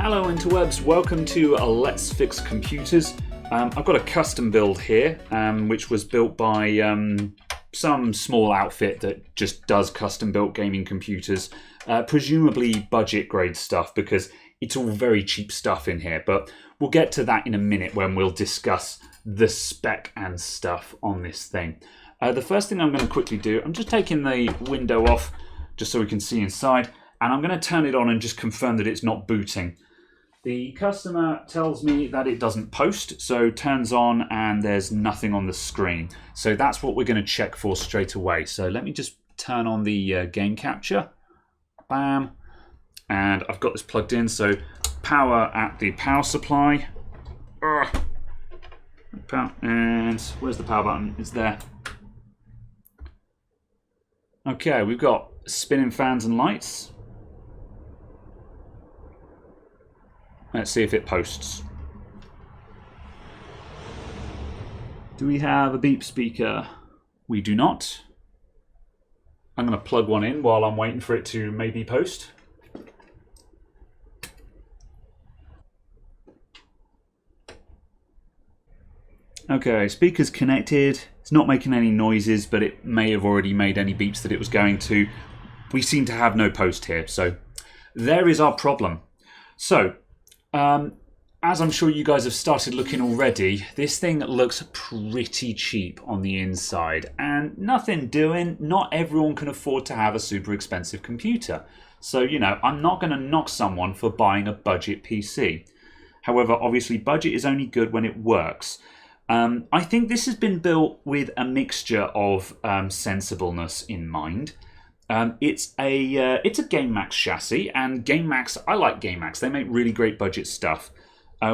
Hello interwebs, welcome to Let's Fix Computers. I've got a custom build here, which was built by some small outfit that just does custom built gaming computers. Presumably budget grade stuff, because it's all very cheap stuff in here, but we'll get to that in a minute when we'll discuss the spec and stuff on this thing. The first thing I'm going to quickly do, I'm just taking the window off just so we can see inside, and I'm going to turn it on and just confirm that it's not booting. The customer tells me that it doesn't post, so turns on and there's nothing on the screen. So that's what we're going to check for straight away. So let me just turn on the game capture. Bam. And I've got this plugged in, so power at the power supply. And where's the power button? It's there. Okay, we've got spinning fans and lights. Let's see if it posts. Do we have a beep speaker? We do not. I'm going to plug one in while I'm waiting for it to maybe post. Okay, speaker's connected. It's not making any noises, but it may have already made any beeps that it was going to. We seem to have no post here, so there is our problem. So, as I'm sure you guys have started looking already, this thing looks pretty cheap on the inside, and nothing doing. Not everyone can afford to have a super expensive computer. So, you know, I'm not going to knock someone for buying a budget PC. However, obviously budget is only good when it works. I think this has been built with a mixture of sensibleness in mind. It's a GameMax chassis, and GameMax, I like GameMax. They make really great budget stuff.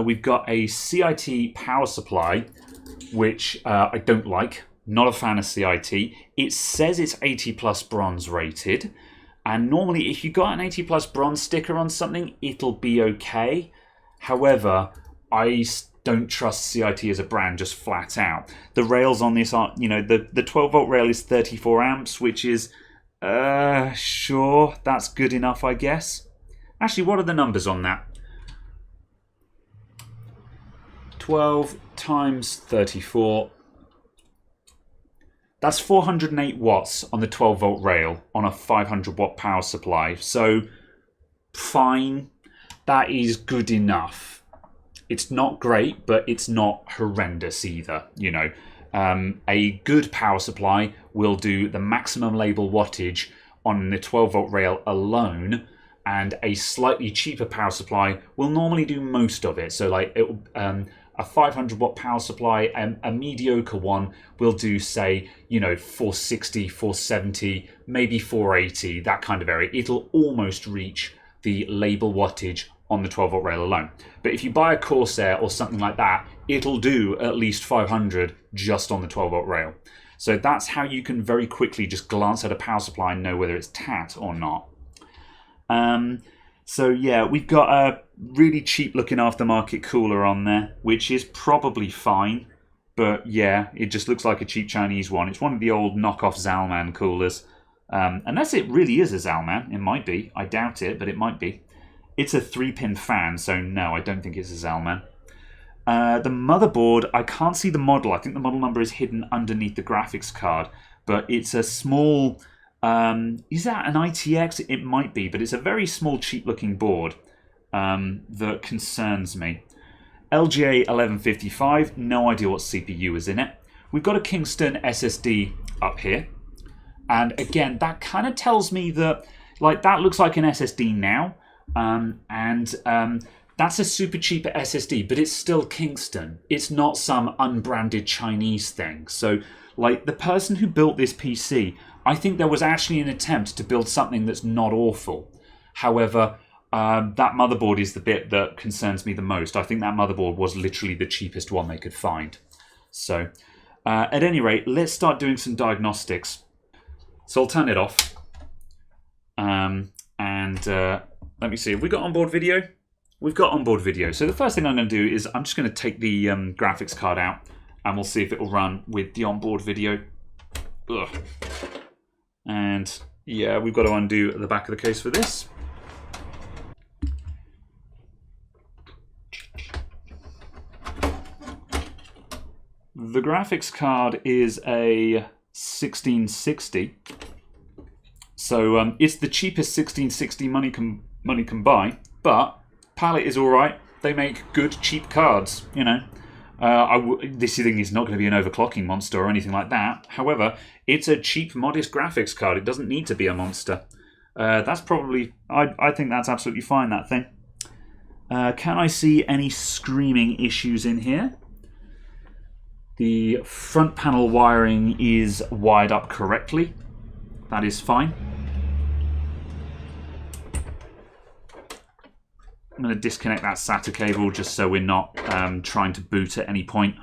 We've got a CIT power supply, which I don't like. Not a fan of CIT. It says it's 80 plus bronze rated, and normally if you got an 80 plus bronze sticker on something, it'll be okay. However, I don't trust CIT as a brand just flat out. The rails on this are, you know, the 12 volt rail is 34 amps, which is sure, that's good enough, I guess. Actually, what are the numbers on that? 12 times 34. That's 408 watts on the 12 volt rail on a 500 watt power supply. So, fine. That is good enough. It's not great, but it's not horrendous either, you know. A good power supply will do the maximum label wattage on the 12 volt rail alone, and a slightly cheaper power supply will normally do most of it. So like a 500 watt power supply, a mediocre one will do, say, you know, 460, 470, maybe 480, that kind of area. It'll almost reach the label wattage on the 12 volt rail alone. But if you buy a Corsair or something like that, it'll do at least 500 just on the 12 volt rail. So that's how you can very quickly just glance at a power supply and know whether it's TAT or not. So yeah, we've got a really cheap looking aftermarket cooler on there, which is probably fine. But yeah, it just looks like a cheap Chinese one. It's one of the old knockoff Zalman coolers. Unless it really is a Zalman, it might be. I doubt it, but it might be. It's a 3-pin fan, so no, I don't think it's a Zalman. The motherboard, I can't see the model. I think the model number is hidden underneath the graphics card, but it's a small... is that an ITX? It might be, but it's a very small, cheap-looking board that concerns me. LGA 1155, no idea what CPU is in it. We've got a Kingston SSD up here, and again, that kind of tells me that, like, that looks like an SSD now. That's a super cheap SSD, but it's still Kingston. It's not some unbranded Chinese thing. So, like, the person who built this PC, I think there was actually an attempt to build something that's not awful. However, that motherboard is the bit that concerns me the most. I think that motherboard was literally the cheapest one they could find. So, at any rate, let's start doing some diagnostics. So I'll turn it off. Let me see, have we got onboard video? We've got onboard video. So the first thing I'm going to do is I'm just going to take the graphics card out, and we'll see if it will run with the onboard video. Ugh. And yeah, we've got to undo the back of the case for this. The graphics card is a 1660. So it's the cheapest 1660 money can buy, but Palette is alright. They make good, cheap cards, you know. This thing is not going to be an overclocking monster or anything like that. However, it's a cheap, modest graphics card. It doesn't need to be a monster. That's probably... I think that's absolutely fine, that thing. Can I see any screaming issues in here? The front panel wiring is wired up correctly. That is fine. I'm going to disconnect that SATA cable just so we're not trying to boot at any point.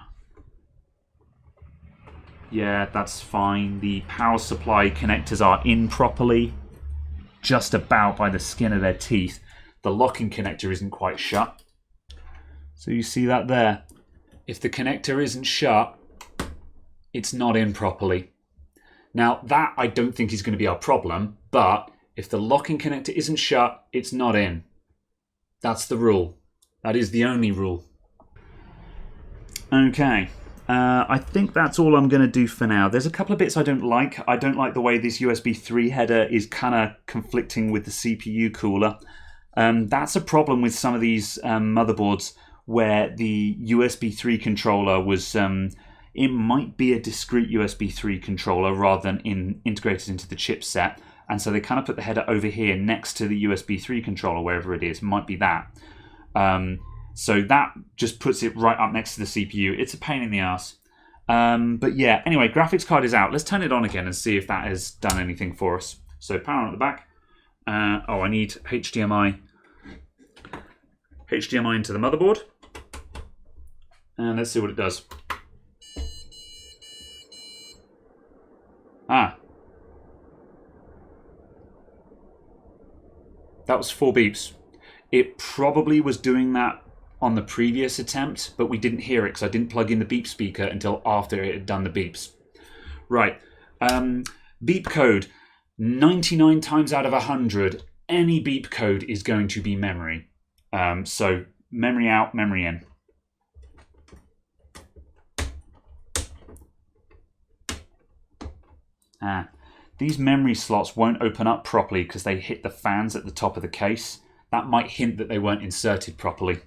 Yeah, that's fine. The power supply connectors are in properly, just about by the skin of their teeth. The locking connector isn't quite shut. So you see that there. If the connector isn't shut, it's not in properly. Now, that I don't think is going to be our problem, but if the locking connector isn't shut, it's not in. That's the rule. That is the only rule. Okay. I think that's all I'm going to do for now. There's a couple of bits I don't like. I don't like the way this USB 3 header is kind of conflicting with the CPU cooler. That's a problem with some of these motherboards where the USB 3 controller was... it might be a discrete USB 3 controller rather than integrated into the chipset. And so they kind of put the header over here next to the USB 3 controller, wherever it is. It might be that. So that just puts it right up next to the CPU. It's a pain in the ass. But yeah, anyway, graphics card is out. Let's turn it on again and see if that has done anything for us. So power on at the back. Oh, I need HDMI into the motherboard. And let's see what it does. That was 4 beeps. It probably was doing that on the previous attempt, but we didn't hear it because I didn't plug in the beep speaker until after it had done the beeps. Right. Beep code. 99 times out of 100, any beep code is going to be memory. So memory out, memory in. These memory slots won't open up properly because they hit the fans at the top of the case. That might hint that they weren't inserted properly.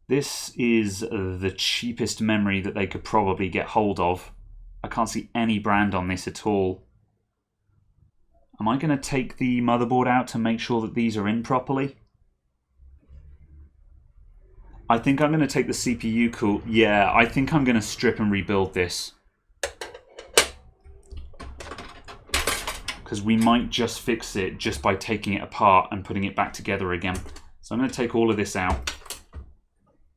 This is the cheapest memory that they could probably get hold of. I can't see any brand on this at all. Am I going to take the motherboard out to make sure that these are in properly? I think I'm going to take the CPU cool. Yeah, I think I'm going to strip and rebuild this. Because we might just fix it just by taking it apart and putting it back together again. So I'm going to take all of this out.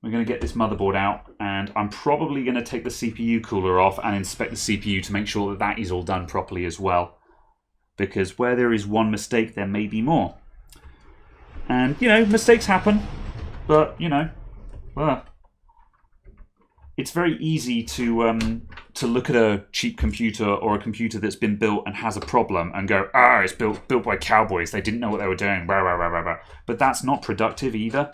We're going to get this motherboard out, and I'm probably going to take the CPU cooler off and inspect the CPU to make sure that that is all done properly as well. Because where there is one mistake, there may be more. And, you know, mistakes happen. But, you know... it's very easy to look at a cheap computer or a computer that's been built and has a problem and go, it's built by cowboys. They didn't know what they were doing. Blah, blah, blah, blah, blah. But that's not productive either.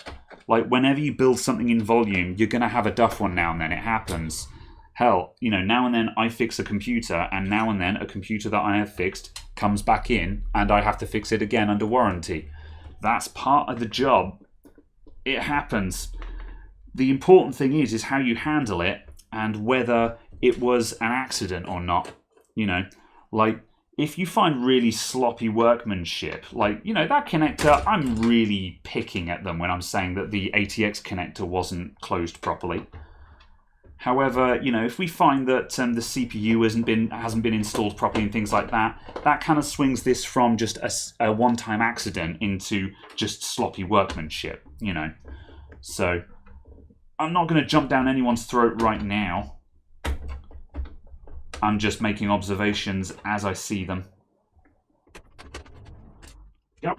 Like, whenever you build something in volume, you're going to have a duff one now and then. It happens. Hell, you know, now and then I fix a computer, and now and then a computer that I have fixed comes back in, and I have to fix it again under warranty. That's part of the job. It happens. The important thing is how you handle it and whether it was an accident or not. You know, like, if you find really sloppy workmanship, like, you know, that connector, I'm really picking at them when I'm saying that the ATX connector wasn't closed properly. However, you know, if we find that the CPU hasn't been installed properly and things like that, that kind of swings this from just a one-time accident into just sloppy workmanship, you know. So... I'm not going to jump down anyone's throat right now. I'm just making observations as I see them. Yep.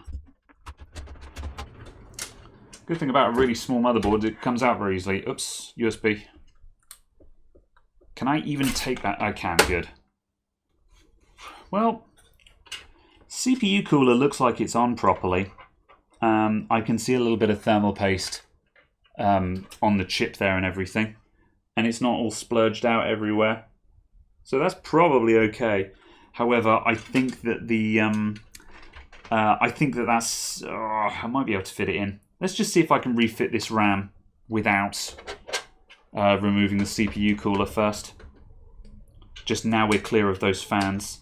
Good thing about a really small motherboard, it comes out very easily. Oops, USB. Can I even take that? I can, good. Well, CPU cooler looks like it's on properly. I can see a little bit of thermal paste on the chip there and everything. And it's not all splurged out everywhere. So that's probably okay. However, I think that that's... I might be able to fit it in. Let's just see if I can refit this RAM without removing the CPU cooler first. Just now we're clear of those fans.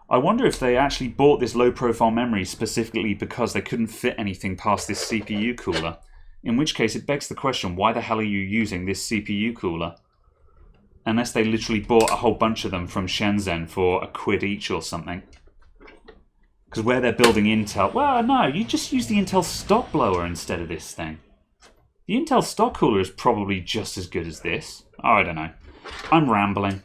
I wonder if they actually bought this low-profile memory specifically because they couldn't fit anything past this CPU cooler. In which case, it begs the question, why the hell are you using this CPU cooler? Unless they literally bought a whole bunch of them from Shenzhen for £1 each or something. Because where they're building Intel... Well, no, you just use the Intel stock blower instead of this thing. The Intel stock cooler is probably just as good as this. Oh, I don't know. I'm rambling.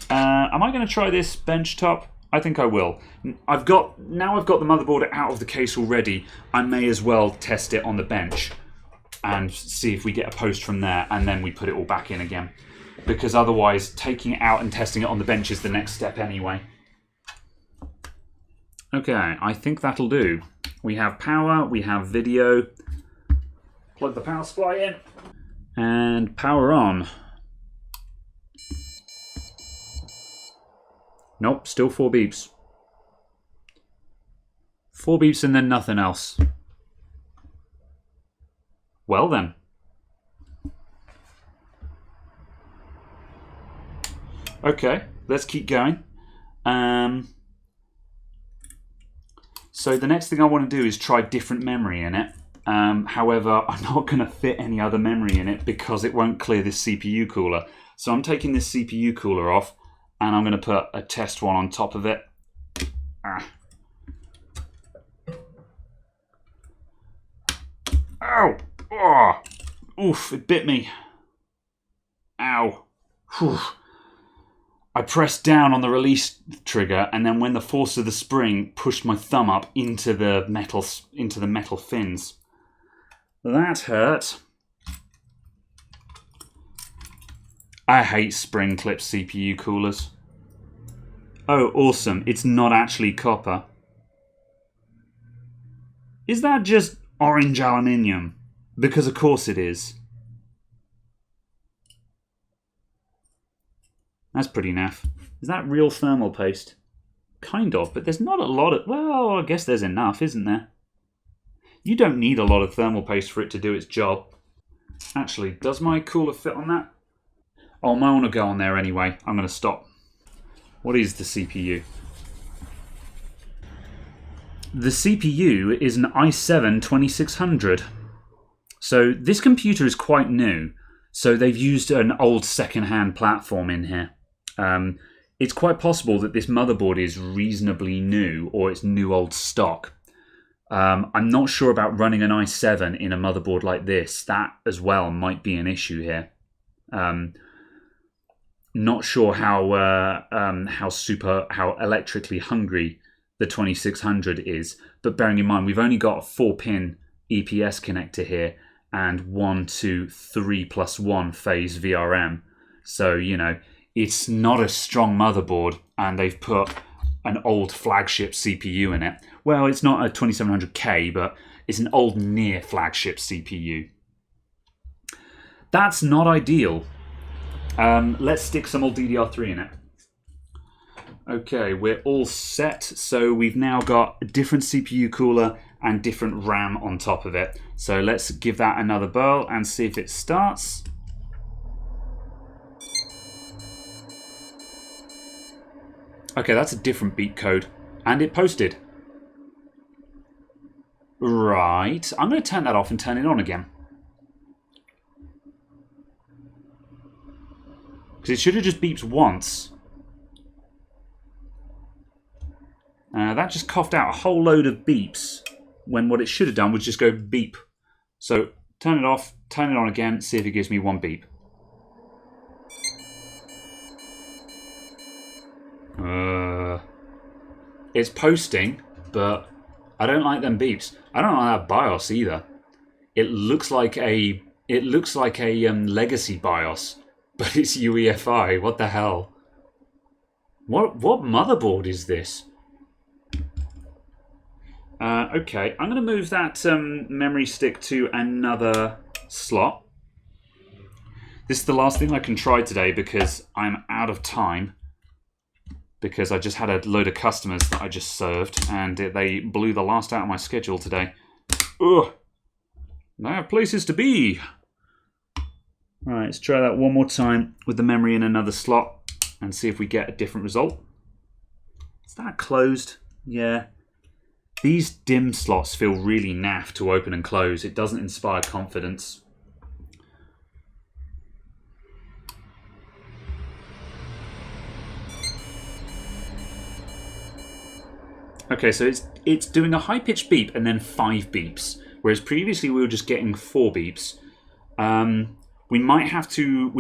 Am I going to try this benchtop? I think I will. Now I've got the motherboard out of the case already. I may as well test it on the bench and see if we get a post from there, and then we put it all back in again. Because otherwise, taking it out and testing it on the bench is the next step anyway. Okay, I think that'll do. We have power, we have video. Plug the power supply in. And power on. Nope, still 4 beeps. 4 beeps and then nothing else. Well then. Okay, let's keep going. So the next thing I want to do is try different memory in it. However, I'm not going to fit any other memory in it because it won't clear this CPU cooler. So I'm taking this CPU cooler off, and I'm going to put a test one on top of it. Ow! Oh! Oof, it bit me. Ow. Whew. I pressed down on the release trigger, and then when the force of the spring pushed my thumb up into the metal fins. That hurt. I hate spring clip CPU coolers. Oh, awesome. It's not actually copper. Is that just orange aluminium? Because of course it is. That's pretty naff. Is that real thermal paste? Kind of, but there's not a lot of... Well, I guess there's enough, isn't there? You don't need a lot of thermal paste for it to do its job. Actually, does my cooler fit on that? Oh, mine will go on there anyway. I'm going to stop. What is the CPU? The CPU is an i7 2600. So this computer is quite new. So they've used an old second-hand platform in here. It's quite possible that this motherboard is reasonably new, or it's new old stock. I'm not sure about running an i7 in a motherboard like this. That as well might be an issue here. Not sure how electrically hungry the 2600 is, but bearing in mind we've only got a 4-pin EPS connector here and 1, 2, 3 plus 1 phase VRM. So, you know, it's not a strong motherboard, and they've put an old flagship CPU in it. Well, it's not a 2700K, but it's an old near flagship CPU. That's not ideal. Let's stick some old DDR3 in it. Okay, we're all set. So we've now got a different CPU cooler and different RAM on top of it. So let's give that another whirl and see if it starts. Okay, that's a different beat code. And it posted. Right, I'm going to turn that off and turn it on again. Because it should have just beeped once. That just coughed out a whole load of beeps when what it should have done was just go beep. So turn it off, turn it on again, see if it gives me one beep. It's posting, but I don't like them beeps. I don't like that BIOS either. It looks like a legacy BIOS, but it's UEFI. What the hell? What motherboard is this? Okay, I'm going to move that memory stick to another slot. This is the last thing I can try today because I'm out of time. Because I just had a load of customers that I just served and they blew the last out of my schedule today. Ugh. I have places to be. Alright, let's try that one more time with the memory in another slot and see if we get a different result. Is that closed? Yeah. These DIMM slots feel really naff to open and close. It doesn't inspire confidence. Okay, so it's doing a high-pitched beep and then 5 beeps, whereas previously we were just getting 4 beeps. We might have to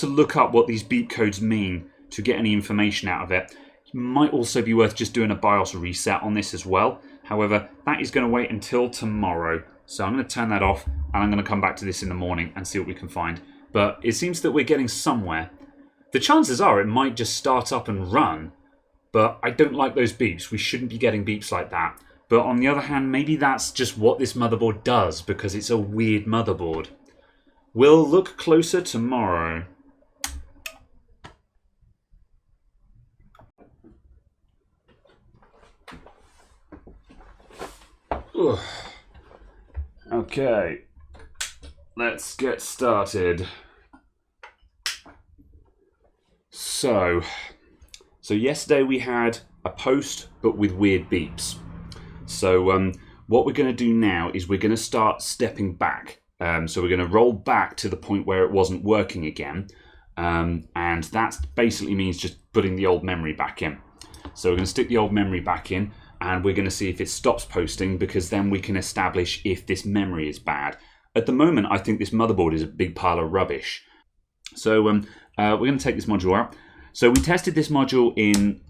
look up what these beep codes mean to get any information out of it. It might also be worth just doing a BIOS reset on this as well. However, that is going to wait until tomorrow. So I'm going to turn that off and I'm going to come back to this in the morning and see what we can find. But it seems that we're getting somewhere. The chances are it might just start up and run, but I don't like those beeps. We shouldn't be getting beeps like that. But on the other hand, maybe that's just what this motherboard does because it's a weird motherboard. We'll look closer tomorrow. Ugh. Okay, let's get started. So yesterday we had a post, but with weird beeps. So what we're going to do now is we're going to start stepping back. So we're going to roll back to the point where it wasn't working again. And that basically means just putting the old memory back in. So we're going to stick the old memory back in and we're going to see if it stops posting, because then we can establish if this memory is bad. At the moment, I think this motherboard is a big pile of rubbish. So we're going to take this module out. So we tested this module in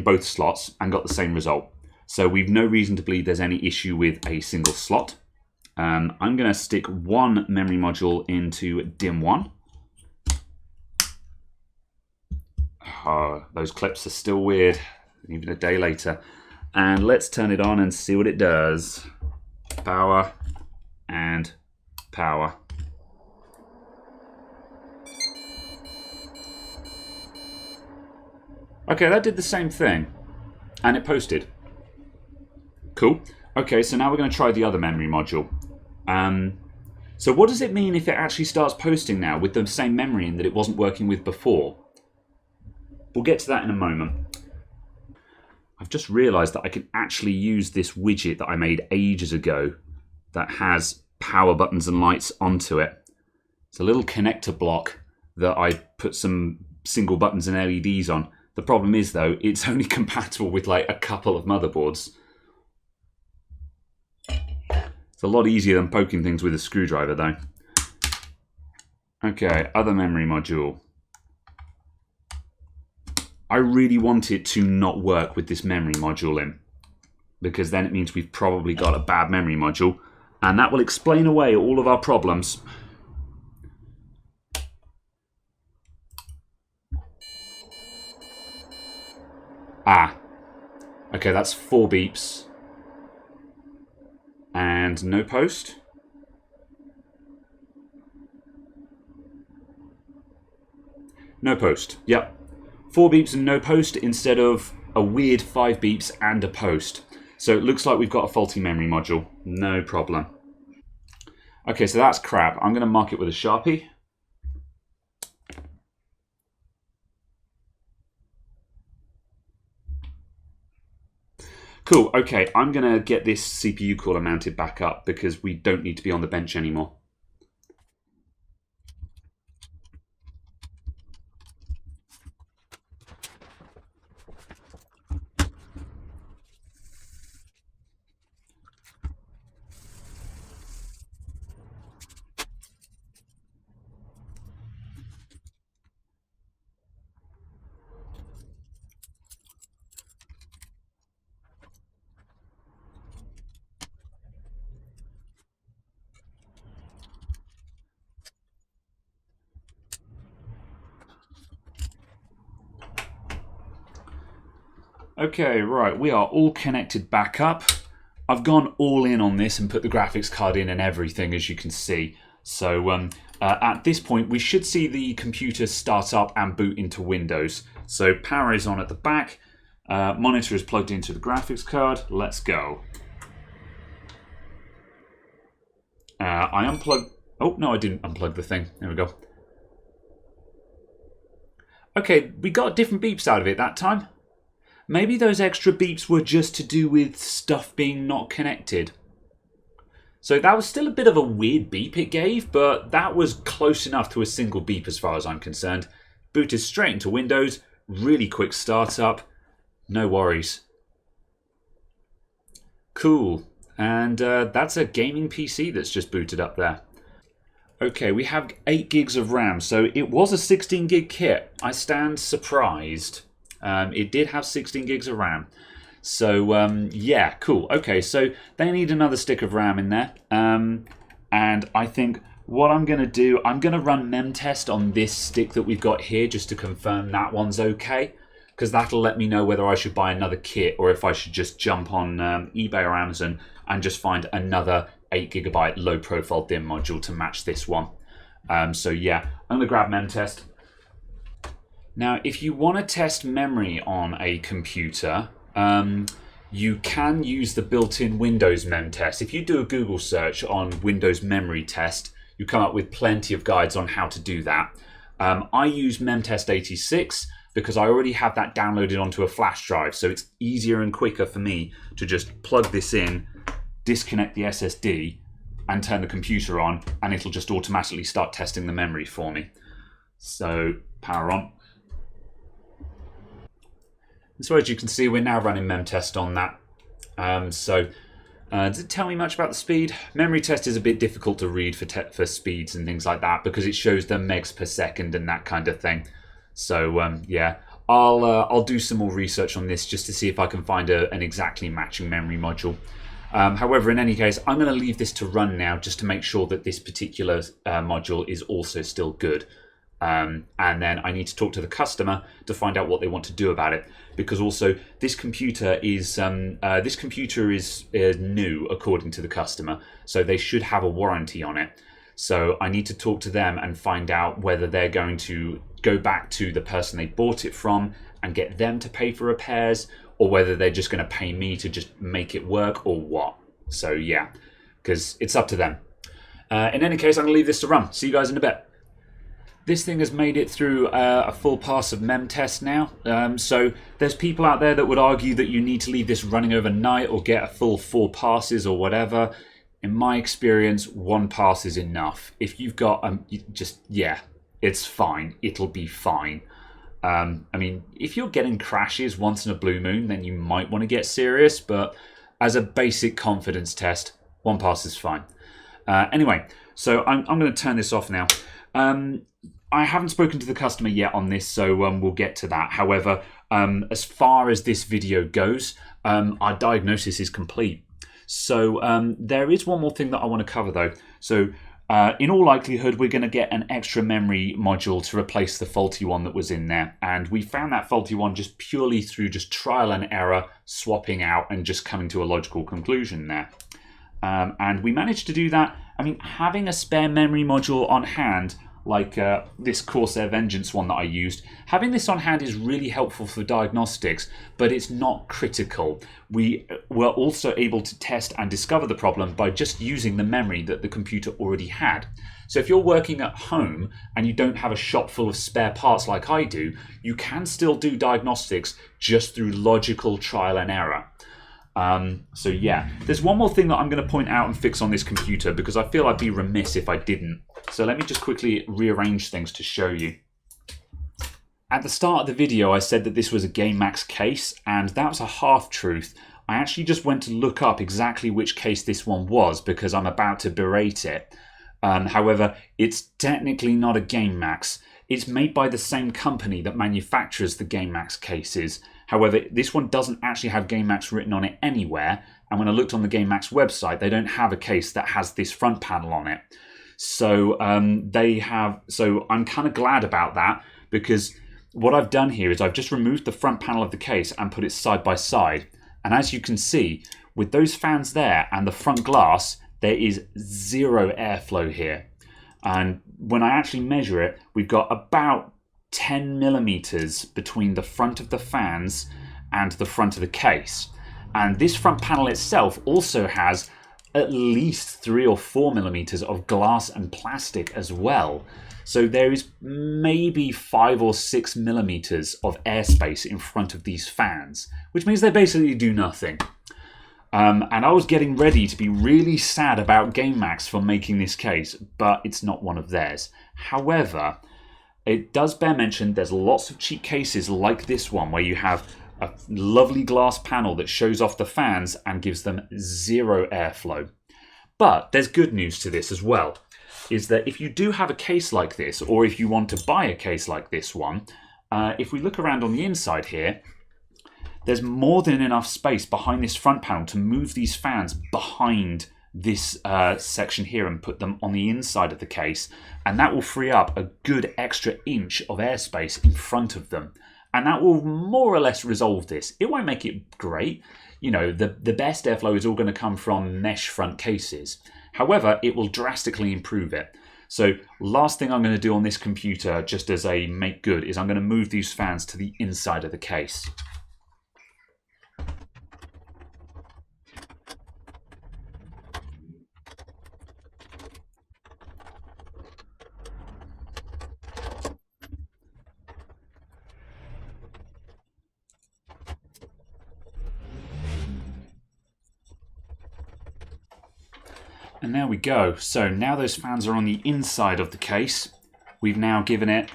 both slots and got the same result. So we've no reason to believe there's any issue with a single slot. I'm going to stick one memory module into DIMM1. Oh, those clips are still weird, even a day later. And let's turn it on and see what it does. Power and power. Okay, that did the same thing. And it posted. Cool. Okay, so now we're going to try the other memory module. So what does it mean if it actually starts posting now with the same memory in that it wasn't working with before? We'll get to that in a moment. I've just realised that I can actually use this widget that I made ages ago that has power buttons and lights onto it. It's a little connector block that I put some single buttons and LEDs on. The problem is, though, it's only compatible with like a couple of motherboards. It's a lot easier than poking things with a screwdriver, though. Okay, other memory module. I really want it to not work with this memory module in, because then it means we've probably got a bad memory module, and that will explain away all of our problems. Ah, okay, that's 4 beeps. And no post. No post, yep. 4 beeps and no post instead of a weird 5 beeps and a post. So it looks like we've got a faulty memory module. No problem. Okay, so that's crap. I'm going to mark it with a Sharpie. Cool, okay, I'm going to get this CPU cooler mounted back up because we don't need to be on the bench anymore. Okay, right, we are all connected back up. I've gone all in on this and put the graphics card in and everything, as you can see. So at this point, we should see the computer start up and boot into Windows. So power is on at the back. Monitor is plugged into the graphics card. Let's go. I unplugged... Oh, no, I didn't unplug the thing. There we go. Okay, we got different beeps out of it that time. Maybe those extra beeps were just to do with stuff being not connected. So that was still a bit of a weird beep it gave, but that was close enough to a single beep as far as I'm concerned. Booted straight into Windows, really quick startup, no worries. Cool, and that's a gaming PC that's just booted up there. Okay, we have 8 gigs of RAM, so it was a 16 gig kit. I stand surprised. It did have 16 gigs of RAM. So, yeah, cool. Okay, so they need another stick of RAM in there. And I think what I'm going to do, I'm going to run memtest on this stick that we've got here just to confirm that one's okay. Because that'll let me know whether I should buy another kit or if I should just jump on eBay or Amazon and just find another 8GB low-profile DIMM module to match this one. So, yeah, I'm going to grab memtest. Now, if you want to test memory on a computer, you can use the built-in Windows memtest. If you do a Google search on Windows memory test, you come up with plenty of guides on how to do that. I use memtest 86 because I already have that downloaded onto a flash drive, so it's easier and quicker for me to just plug this in, disconnect the SSD, and turn the computer on, and it'll just automatically start testing the memory for me. So, power on. So as you can see, we're now running memtest on that. Does it tell me much about the speed? Memory test is a bit difficult to read for speeds and things like that because it shows the megs per second and that kind of thing. So yeah, I'll do some more research on this just to see if I can find an exactly matching memory module. However, in any case, I'm going to leave this to run now just to make sure that this particular module is also still good. And then I need to talk to the customer to find out what they want to do about it, because also this computer is new according to the customer, so they should have a warranty on it. So I need to talk to them and find out whether they're going to go back to the person they bought it from and get them to pay for repairs, or whether they're just going to pay me to just make it work, or what. So yeah, because it's up to them. In any case, I'm going to leave this to run. See you guys in a bit. This thing has made it through a full pass of memtest now. So there's people out there that would argue that you need to leave this running overnight or get a full 4 passes or whatever. In my experience, 1 pass is enough. If you've got, yeah, it's fine. It'll be fine. I mean, if you're getting crashes once in a blue moon, then you might want to get serious. But as a basic confidence test, 1 pass is fine. Anyway, so I'm going to turn this off now. I haven't spoken to the customer yet on this, so we'll get to that. However, as far as this video goes, our diagnosis is complete. So there is one more thing that I want to cover, though. So in all likelihood, we're going to get an extra memory module to replace the faulty one that was in there. And we found that faulty one just purely through just trial and error, swapping out and just coming to a logical conclusion there. And we managed to do that. I mean, having a spare memory module on hand, like this Corsair Vengeance one that I used, having this on hand is really helpful for diagnostics, but it's not critical. We were also able to test and discover the problem by just using the memory that the computer already had. So if you're working at home and you don't have a shop full of spare parts like I do, you can still do diagnostics just through logical trial and error. So yeah, there's one more thing that I'm going to point out and fix on this computer because I feel I'd be remiss if I didn't. So let me just quickly rearrange things to show you. At the start of the video, I said that this was a GameMax case, and that was a half-truth. I actually just went to look up exactly which case this one was because I'm about to berate it. However, it's technically not a GameMax. It's made by the same company that manufactures the GameMax cases. However, this one doesn't actually have GameMax written on it anywhere, and when I looked on the GameMax website, they don't have a case that has this front panel on it. So I'm kind of glad about that, because what I've done here is I've just removed the front panel of the case and put it side by side. And as you can see, with those fans there and the front glass, there is zero airflow here. And when I actually measure it, we've got about 10 millimeters between the front of the fans and the front of the case. And this front panel itself also has at least 3 or 4 millimeters of glass and plastic as well. So there is maybe 5 or 6 millimeters of airspace in front of these fans, which means they basically do nothing. And I was getting ready to be really sad about GameMax for making this case, but it's not one of theirs. However, it does bear mention there's lots of cheap cases like this one where you have a lovely glass panel that shows off the fans and gives them zero airflow. But there's good news to this as well, is that if you do have a case like this, or if you want to buy a case like this one, if we look around on the inside here, there's more than enough space behind this front panel to move these fans behind this section here and put them on the inside of the case, and that will free up a good extra inch of airspace in front of them, and that will more or less resolve this. It won't make it great. You know, the best airflow is all going to come from mesh front cases. However, it will drastically improve it. So last thing I'm going to do on this computer, just as a make good, is I'm going to move these fans to the inside of the case. And there we go. So now those fans are on the inside of the case. We've now given it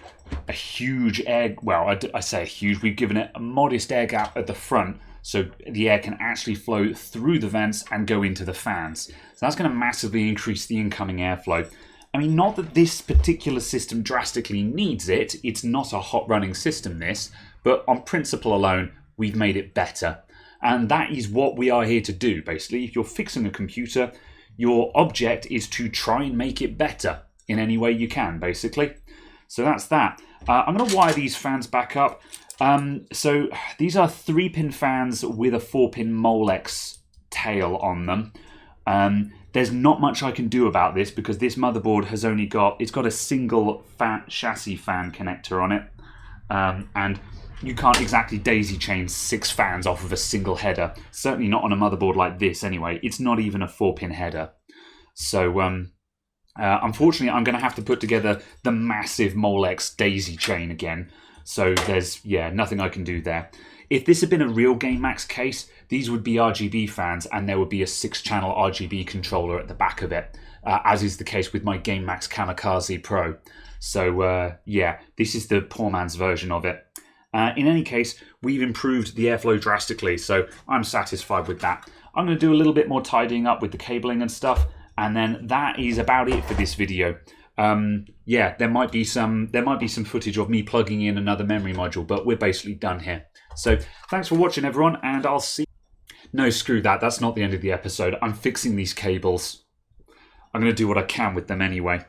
a huge air, well, I say a huge, we've given it a modest air gap at the front so the air can actually flow through the vents and go into the fans. So that's going to massively increase the incoming airflow. I mean, not that this particular system drastically needs it, it's not a hot running system this, but on principle alone, we've made it better. And that is what we are here to do, basically. If you're fixing a computer, your object is to try and make it better in any way you can, basically. So that's that. I'm going to wire these fans back up. So these are 3-pin fans with a 4-pin Molex tail on them. There's not much I can do about this because this motherboard has only got, it's got a single chassis fan connector on it. And you can't exactly daisy chain 6 fans off of a single header. Certainly not on a motherboard like this anyway. It's not even a 4-pin header. So unfortunately I'm going to have to put together the massive Molex daisy chain again. So there's, yeah, nothing I can do there. If this had been a real GameMax case, these would be RGB fans and there would be a 6-channel RGB controller at the back of it, as is the case with my GameMax Kamikaze Pro. So yeah, this is the poor man's version of it. In any case, we've improved the airflow drastically, so I'm satisfied with that. I'm going to do a little bit more tidying up with the cabling and stuff, and then that is about it for this video. Yeah, there might be some footage of me plugging in another memory module, but we're basically done here. So thanks for watching, everyone, and I'll see. No, screw that. That's not the end of the episode. I'm fixing these cables. I'm going to do what I can with them anyway.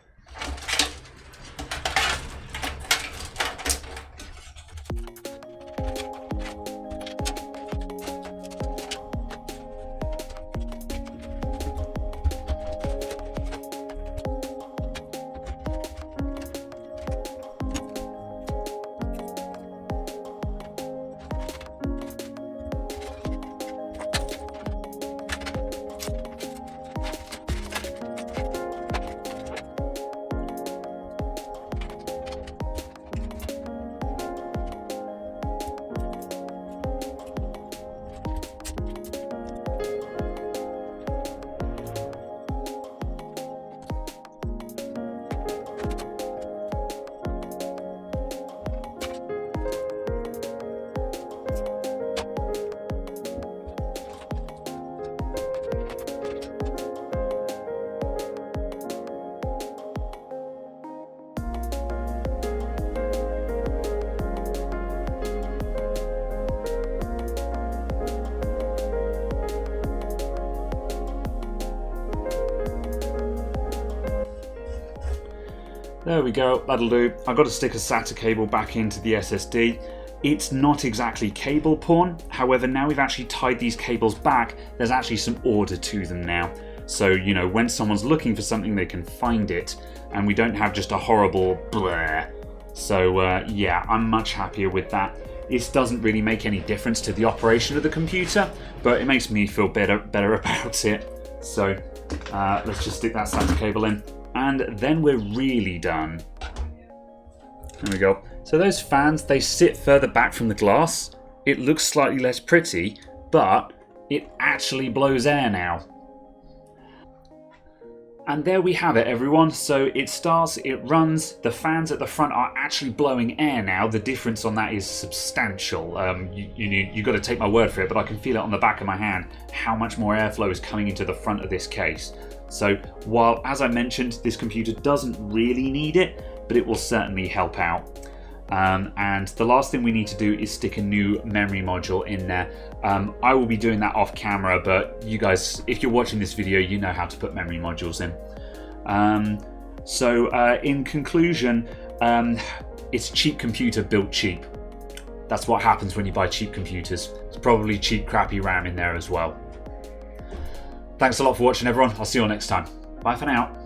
There we go, that'll do. I've got to stick a SATA cable back into the SSD. It's not exactly cable porn, however now we've actually tied these cables back, there's actually some order to them now. So, you know, when someone's looking for something they can find it, and we don't have just a horrible blur. So yeah, I'm much happier with that. This doesn't really make any difference to the operation of the computer, but it makes me feel better about it. So let's just stick that SATA cable in, and then we're really done. There we go. So those fans, they sit further back from the glass. It looks slightly less pretty, but it actually blows air now. And there we have it, everyone. So it starts, it runs, the fans at the front are actually blowing air now. The difference on that is substantial. You got to take my word for it, but I can feel it on the back of my hand, how much more airflow is coming into the front of this case. So while, as I mentioned, this computer doesn't really need it, but it will certainly help out. And the last thing we need to do is stick a new memory module in there. I will be doing that off camera, but you guys, if you're watching this video, you know how to put memory modules in. In conclusion, it's a cheap computer built cheap. That's what happens when you buy cheap computers. It's probably cheap, crappy RAM in there as well. Thanks a lot for watching, everyone. I'll see you all next time. Bye for now.